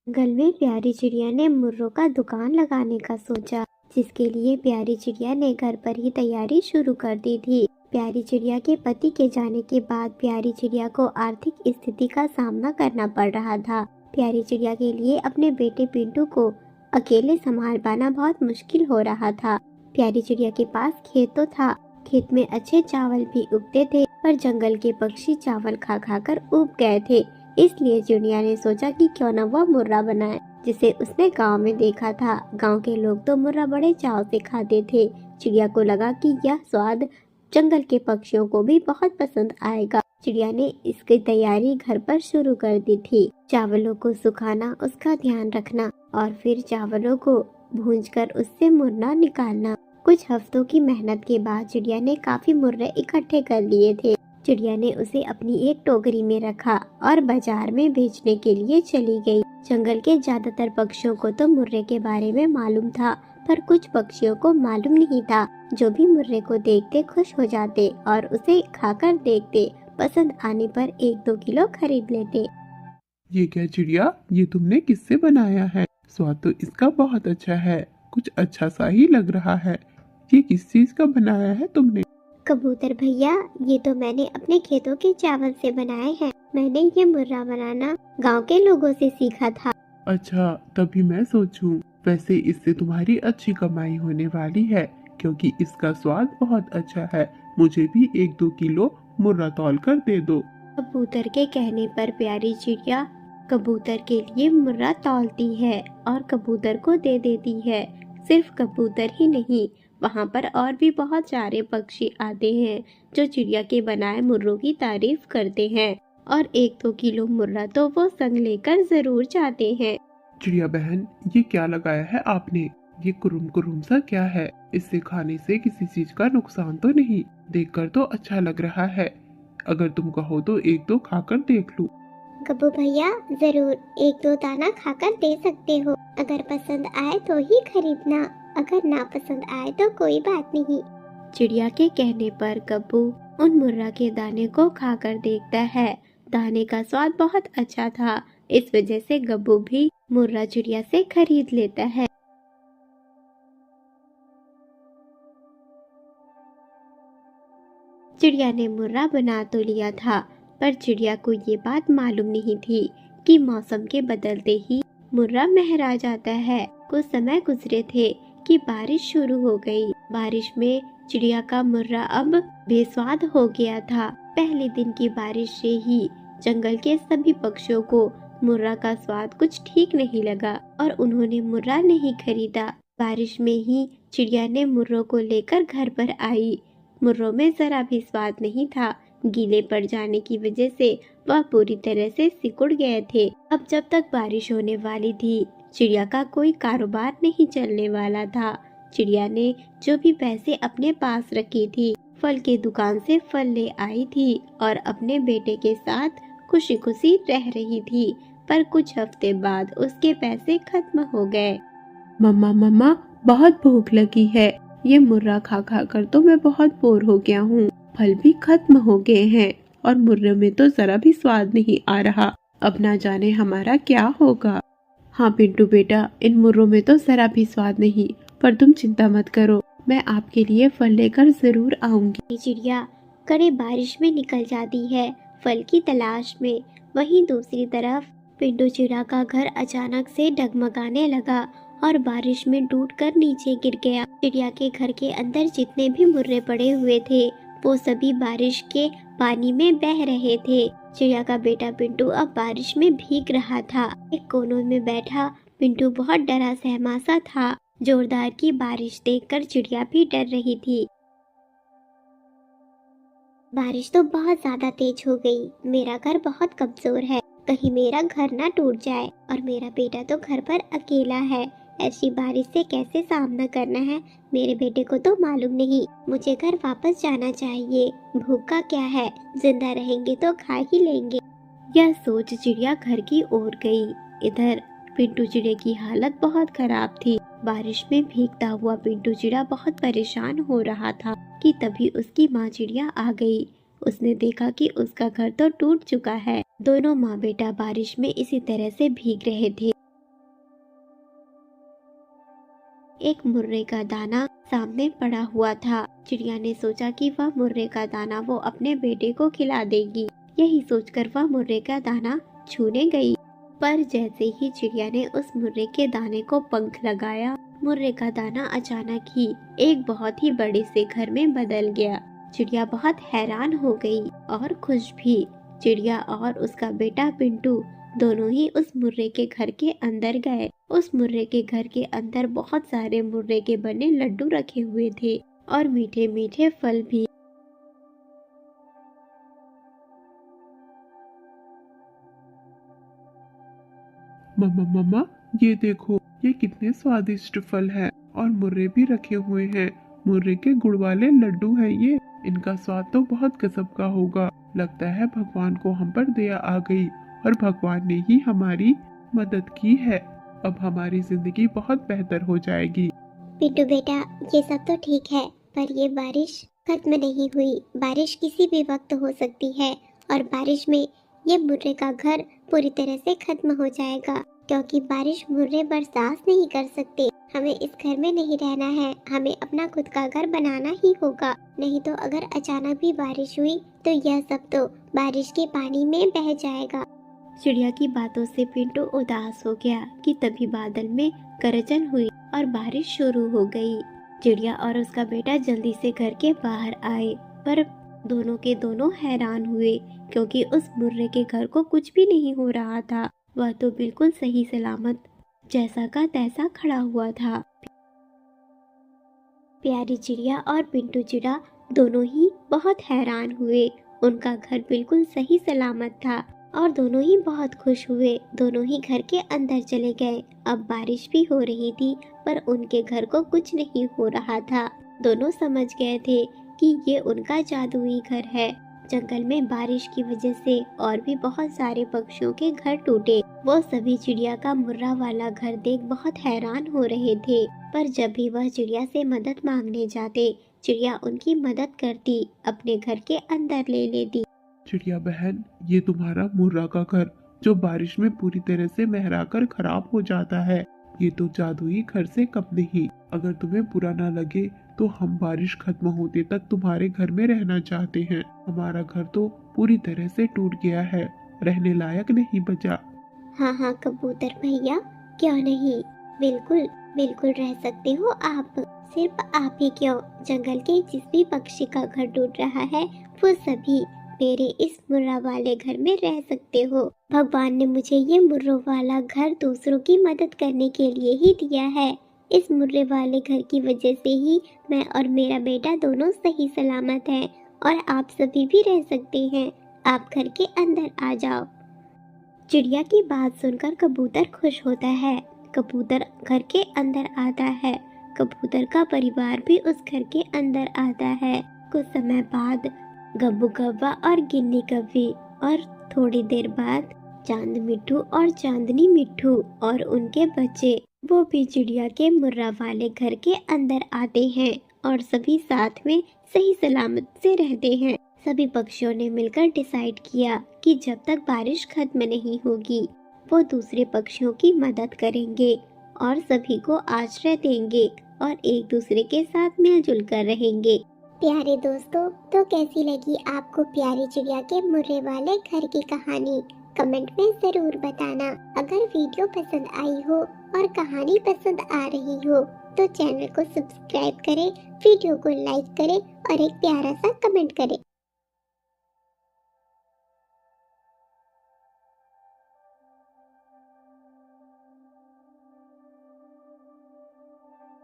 जंगल में प्यारी चिड़िया ने मुर्रों का दुकान लगाने का सोचा, जिसके लिए प्यारी चिड़िया ने घर पर ही तैयारी शुरू कर दी थी। प्यारी चिड़िया के पति के जाने के बाद प्यारी चिड़िया को आर्थिक स्थिति का सामना करना पड़ रहा था। प्यारी चिड़िया के लिए अपने बेटे पिंटू को अकेले संभाल पाना बहुत मुश्किल हो रहा था। प्यारी चिड़िया के पास खेत तो था, खेत में अच्छे चावल भी उगते थे, पर जंगल के पक्षी चावल खा खा कर ऊब गए थे। इसलिए चिड़िया ने सोचा कि क्यों न वह मुर्रा बनाए, जिसे उसने गांव में देखा था। गांव के लोग तो मुर्रा बड़े चाव से खाते थे। चिड़िया को लगा कि यह स्वाद जंगल के पक्षियों को भी बहुत पसंद आएगा। चिड़िया ने इसकी तैयारी घर पर शुरू कर दी थी। चावलों को सुखाना, उसका ध्यान रखना और फिर चावलों को भूंजकर उससे मुर्रा निकालना। कुछ हफ्तों की मेहनत के बाद चिड़िया ने काफी मुर्रे इकट्ठे कर लिए थे। चिड़िया ने उसे अपनी एक टोकरी में रखा और बाजार में बेचने के लिए चली गई। जंगल के ज्यादातर पक्षियों को तो मुर्रे के बारे में मालूम था, पर कुछ पक्षियों को मालूम नहीं था, जो भी मुर्रे को देखते खुश हो जाते और उसे खाकर देखते। पसंद आने पर 1-2 किलो खरीद लेते। ये क्या चिड़िया, ये तुमने किससे बनाया है? स्वाद तो इसका बहुत अच्छा है, कुछ अच्छा सा ही लग रहा है। ये किस चीज का बनाया है तुमने? कबूतर भैया, ये तो मैंने अपने खेतों के चावल से बनाए हैं। मैंने ये मुर्रा बनाना गांव के लोगों से सीखा था। अच्छा, तभी मैं सोचूं। वैसे इससे तुम्हारी अच्छी कमाई होने वाली है, क्योंकि इसका स्वाद बहुत अच्छा है। मुझे भी 1-2 किलो मुर्रा तौल कर दे दो। कबूतर के कहने पर प्यारी चिड़िया कबूतर के लिए मुर्रा तौलती है और कबूतर को दे देती है। सिर्फ कबूतर ही नहीं, वहाँ पर और भी बहुत सारे पक्षी आते हैं, जो चिड़िया के बनाए मुर्रों की तारीफ करते हैं और 1-2 किलो मुर्रा तो वो संग लेकर जरूर जाते हैं। चिड़िया बहन, ये क्या लगाया है आपने? ये कुरुम कुरुम सा क्या है? इससे खाने से किसी चीज का नुकसान तो नहीं? देखकर तो अच्छा लग रहा है। अगर तुम कहो तो 1-2 खाकर देख लूं। कब्बू भैया, जरूर 1-2 दाना खाकर दे सकते हो। अगर पसंद आए तो ही खरीदना, अगर ना पसंद आए तो कोई बात नहीं। चिड़िया के कहने पर कब्बू उन मुर्रा के दाने को खाकर देखता है। दाने का स्वाद बहुत अच्छा था, इस वजह से गब्बू भी मुर्रा चिड़िया से खरीद लेता है। चिड़िया ने मुर्रा बना तो लिया था, पर चिड़िया को ये बात मालूम नहीं थी कि मौसम के बदलते ही मुर्रा महरा जाता है। कुछ समय गुजरे थे कि बारिश शुरू हो गई। बारिश में चिड़िया का मुर्रा अब बेस्वाद हो गया था। पहले दिन की बारिश से ही जंगल के सभी पक्षियों को मुर्रा का स्वाद कुछ ठीक नहीं लगा और उन्होंने मुर्रा नहीं खरीदा। बारिश में ही चिड़िया ने मुर्रों को लेकर घर पर आई। मुर्रों में जरा भी स्वाद नहीं था। गीले पड़ जाने की वजह से वह पूरी तरह से सिकुड़ गए थे। अब जब तक बारिश होने वाली थी, चिड़िया का कोई कारोबार नहीं चलने वाला था। चिड़िया ने जो भी पैसे अपने पास रखी थी, फल के दुकान से फल ले आई थी और अपने बेटे के साथ खुशी खुशी रह रही थी। पर कुछ हफ्ते बाद उसके पैसे खत्म हो गए। मम्मा मम्मा, बहुत भूख लगी है। ये मुर्रा खा खा कर तो मैं बहुत बोर हो गया हूँ। फल भी खत्म हो गए हैं और मुर्रे में तो जरा भी स्वाद नहीं आ रहा। अब ना जाने हमारा क्या होगा। हाँ पिंटू बेटा, इन मुर्रों में तो जरा भी स्वाद नहीं, पर तुम चिंता मत करो, मैं आपके लिए फल लेकर जरूर आऊंगी। चिड़िया कड़े बारिश में निकल जाती है फल की तलाश में। वहीं दूसरी तरफ पिंटू चिड़िया का घर अचानक से डगमगाने लगा और बारिश में टूटकर नीचे गिर गया। चिड़िया के घर के अंदर जितने भी मुर्रे पड़े हुए थे, वो सभी बारिश के पानी में बह रहे थे। चिड़िया का बेटा पिंटू अब बारिश में भीग रहा था। एक कोने में बैठा पिंटू बहुत डरा सहमा सा था। जोरदार की बारिश देखकर चिड़िया भी डर रही थी। बारिश तो बहुत ज्यादा तेज हो गई। मेरा घर बहुत कमजोर है, कहीं मेरा घर ना टूट जाए और मेरा बेटा तो घर पर अकेला है। ऐसी बारिश से कैसे सामना करना है, मेरे बेटे को तो मालूम नहीं। मुझे घर वापस जाना चाहिए। भूखा क्या है, जिंदा रहेंगे तो खा ही लेंगे। यह सोच चिड़िया घर की ओर गई। इधर पिंटू चिड़िया की हालत बहुत खराब थी। बारिश में भीगता हुआ पिंटू चिड़िया बहुत परेशान हो रहा था कि तभी उसकी माँ चिड़िया आ गई। उसने देखा कि उसका घर तो टूट चुका है। दोनों माँ बेटा बारिश में इसी तरह से भीग रहे थे। एक मुर्रे का दाना सामने पड़ा हुआ था। चिड़िया ने सोचा कि वह मुर्रे का दाना वो अपने बेटे को खिला देगी। यही सोचकर वह मुर्रे का दाना छूने गई, पर जैसे ही चिड़िया ने उस मुर्रे के दाने को पंख लगाया, मुर्रे का दाना अचानक ही एक बहुत ही बड़े से घर में बदल गया। चिड़िया बहुत हैरान हो गई और खुश भी। चिड़िया और उसका बेटा पिंटू दोनों ही उस मुर्रे के घर के अंदर गए। उस मुर्रे के घर के अंदर बहुत सारे मुर्रे के बने लड्डू रखे हुए थे और मीठे मीठे फल भी। मम्मा मम्मा, ये देखो, ये कितने स्वादिष्ट फल हैं और मुर्रे भी रखे हुए हैं। मुर्रे के गुड़ वाले लड्डू हैं ये। इनका स्वाद तो बहुत गजब का होगा। लगता है भगवान को हम पर दया आ गई और भगवान ने ही हमारी मदद की है। अब हमारी जिंदगी बहुत बेहतर हो जाएगी। पिंटू बेटा, ये सब तो ठीक है, पर ये बारिश खत्म नहीं हुई। बारिश किसी भी वक्त हो सकती है और बारिश में ये मुर्रे का घर पूरी तरह से खत्म हो जाएगा, क्योंकि बारिश मुर्रे बर्दाश्त नहीं कर सकते। हमें इस घर में नहीं रहना है, हमें अपना खुद का घर बनाना ही होगा। नहीं तो अगर अचानक भी बारिश हुई तो यह सब तो बारिश के पानी में बह जाएगा। चिड़िया की बातों से पिंटू उदास हो गया कि तभी बादल में गरजन हुई और बारिश शुरू हो गई। चिड़िया और उसका बेटा जल्दी से घर के बाहर आए, पर दोनों के दोनों हैरान हुए, क्योंकि उस मुर्रे के घर को कुछ भी नहीं हो रहा था। वह तो बिल्कुल सही सलामत जैसा का तैसा खड़ा हुआ था। प्यारी चिड़िया और पिंटू चिड़ा दोनों ही बहुत हैरान हुए। उनका घर बिल्कुल सही सलामत था और दोनों ही बहुत खुश हुए। दोनों ही घर के अंदर चले गए। अब बारिश भी हो रही थी, पर उनके घर को कुछ नहीं हो रहा था। दोनों समझ गए थे कि ये उनका जादुई घर है। जंगल में बारिश की वजह से और भी बहुत सारे पक्षियों के घर टूटे। वो सभी चिड़िया का मुर्रा वाला घर देख बहुत हैरान हो रहे थे, पर जब भी वह चिड़िया से मदद मांगने जाते, चिड़िया उनकी मदद करती, अपने घर के अंदर ले लेती। चिड़िया बहन, ये तुम्हारा मुर्रा का घर जो बारिश में पूरी तरह से महरा कर खराब हो जाता है, ये तो जादुई घर से कम नहीं। अगर तुम्हें बुरा ना लगे तो हम बारिश खत्म होते तक तुम्हारे घर में रहना चाहते हैं। हमारा घर तो पूरी तरह से टूट गया है, रहने लायक नहीं बचा। हाँ हाँ कबूतर भैया, क्यों नहीं, बिल्कुल बिल्कुल रह सकते हो आप। सिर्फ आप ही क्यों, जंगल के जिस भी पक्षी का घर टूट रहा है वो सभी मेरे इस मुर्रा वाले घर में रह सकते हो। भगवान ने मुझे ये मुर्रों वाला घर दूसरों की मदद करने के लिए ही दिया है। इस मुर्रे वाले घर की वजह से ही मैं और मेरा बेटा दोनों सही सलामत हैं और आप सभी भी रह सकते हैं। आप घर के अंदर आ जाओ। चिड़िया की बात सुनकर कबूतर खुश होता है। कबूतर घर के अंदर आता है। कबूतर का परिवार भी उस घर के अंदर आता है। कुछ समय बाद गब्बू कौवा और गिन्नी कौवी और थोड़ी देर बाद चांद मिट्ठू और चांदनी मिट्ठू और उनके बच्चे वो भी चिड़िया के मुर्रा वाले घर के अंदर आते हैं और सभी साथ में सही सलामत से रहते हैं। सभी पक्षियों ने मिलकर डिसाइड किया कि जब तक बारिश खत्म नहीं होगी वो दूसरे पक्षियों की मदद करेंगे और सभी को आश्रय देंगे और एक दूसरे के साथ मिलजुल कर रहेंगे। प्यारे दोस्तों, तो कैसी लगी आपको प्यारी चिड़िया के मुर्रे वाले घर की कहानी? कमेंट में जरूर बताना। अगर वीडियो पसंद आई हो और कहानी पसंद आ रही हो तो चैनल को सब्सक्राइब करें, वीडियो को लाइक करें और एक प्यारा सा कमेंट करें।